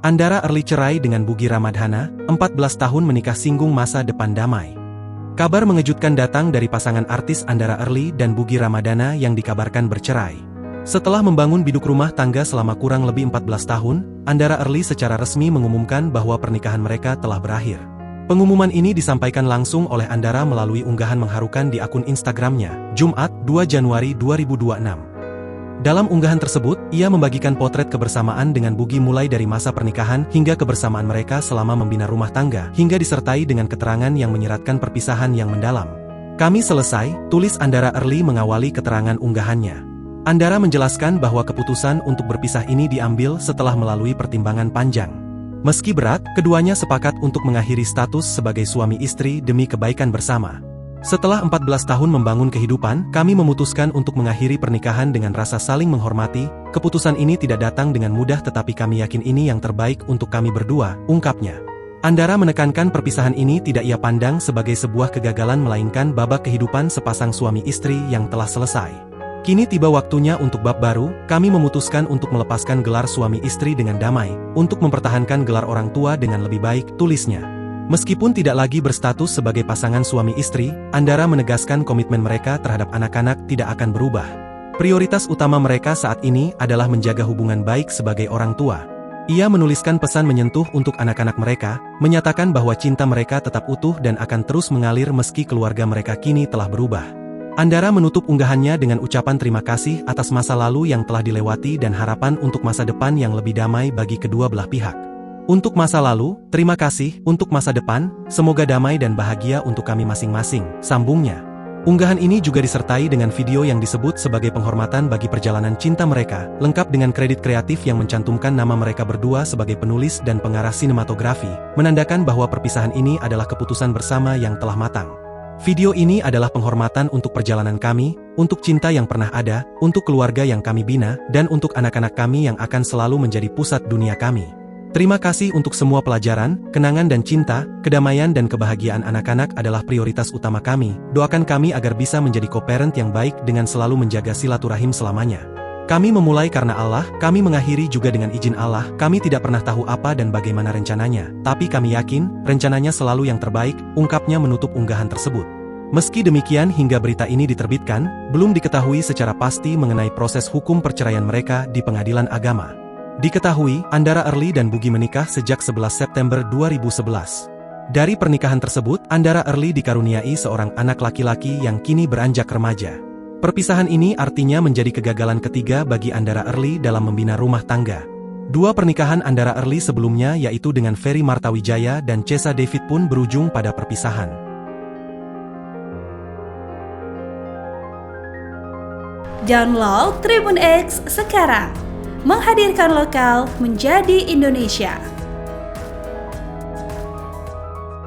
Andara Early cerai dengan Bugi Ramadhana, 14 tahun menikah singgung masa depan damai. Kabar mengejutkan datang dari pasangan artis Andara Early dan Bugi Ramadhana yang dikabarkan bercerai. Setelah membangun biduk rumah tangga selama kurang lebih 14 tahun, Andara Early secara resmi mengumumkan bahwa pernikahan mereka telah berakhir. Pengumuman ini disampaikan langsung oleh Andara melalui unggahan mengharukan di akun Instagramnya, Jumat, 2 Januari 2026. Dalam unggahan tersebut, ia membagikan potret kebersamaan dengan Bugi mulai dari masa pernikahan hingga kebersamaan mereka selama membina rumah tangga, hingga disertai dengan keterangan yang menyeratkan perpisahan yang mendalam. "Kami selesai," tulis Andara Early mengawali keterangan unggahannya. Andara menjelaskan bahwa keputusan untuk berpisah ini diambil setelah melalui pertimbangan panjang. Meski berat, keduanya sepakat untuk mengakhiri status sebagai suami istri demi kebaikan bersama. "Setelah 14 tahun membangun kehidupan, kami memutuskan untuk mengakhiri pernikahan dengan rasa saling menghormati. Keputusan ini tidak datang dengan mudah tetapi kami yakin ini yang terbaik untuk kami berdua," ungkapnya. Andara menekankan perpisahan ini tidak ia pandang sebagai sebuah kegagalan melainkan babak kehidupan sepasang suami istri yang telah selesai. "Kini tiba waktunya untuk bab baru, kami memutuskan untuk melepaskan gelar suami istri dengan damai, untuk mempertahankan gelar orang tua dengan lebih baik," tulisnya. Meskipun tidak lagi berstatus sebagai pasangan suami istri, Andara menegaskan komitmen mereka terhadap anak-anak tidak akan berubah. Prioritas utama mereka saat ini adalah menjaga hubungan baik sebagai orang tua. Ia menuliskan pesan menyentuh untuk anak-anak mereka, menyatakan bahwa cinta mereka tetap utuh dan akan terus mengalir meski keluarga mereka kini telah berubah. Andara menutup unggahannya dengan ucapan terima kasih atas masa lalu yang telah dilewati dan harapan untuk masa depan yang lebih damai bagi kedua belah pihak. "Untuk masa lalu, terima kasih, untuk masa depan, semoga damai dan bahagia untuk kami masing-masing," sambungnya. Unggahan ini juga disertai dengan video yang disebut sebagai penghormatan bagi perjalanan cinta mereka, lengkap dengan kredit kreatif yang mencantumkan nama mereka berdua sebagai penulis dan pengarah sinematografi, menandakan bahwa perpisahan ini adalah keputusan bersama yang telah matang. "Video ini adalah penghormatan untuk perjalanan kami, untuk cinta yang pernah ada, untuk keluarga yang kami bina, dan untuk anak-anak kami yang akan selalu menjadi pusat dunia kami. Terima kasih untuk semua pelajaran, kenangan dan cinta, kedamaian dan kebahagiaan anak-anak adalah prioritas utama kami. Doakan kami agar bisa menjadi co-parent yang baik dengan selalu menjaga silaturahim selamanya. Kami memulai karena Allah, kami mengakhiri juga dengan izin Allah. Kami tidak pernah tahu apa dan bagaimana rencananya, tapi kami yakin, rencananya selalu yang terbaik," ungkapnya menutup unggahan tersebut. Meski demikian hingga berita ini diterbitkan, belum diketahui secara pasti mengenai proses hukum perceraian mereka di pengadilan agama. Diketahui, Andara Early dan Bugi menikah sejak 11 September 2011. Dari pernikahan tersebut, Andara Early dikaruniai seorang anak laki-laki yang kini beranjak remaja. Perpisahan ini artinya menjadi kegagalan ketiga bagi Andara Early dalam membina rumah tangga. Dua pernikahan Andara Early sebelumnya yaitu dengan Ferry Martawijaya dan Chesa David pun berujung pada perpisahan. Download Tribun X sekarang. Menghadirkan lokal menjadi Indonesia.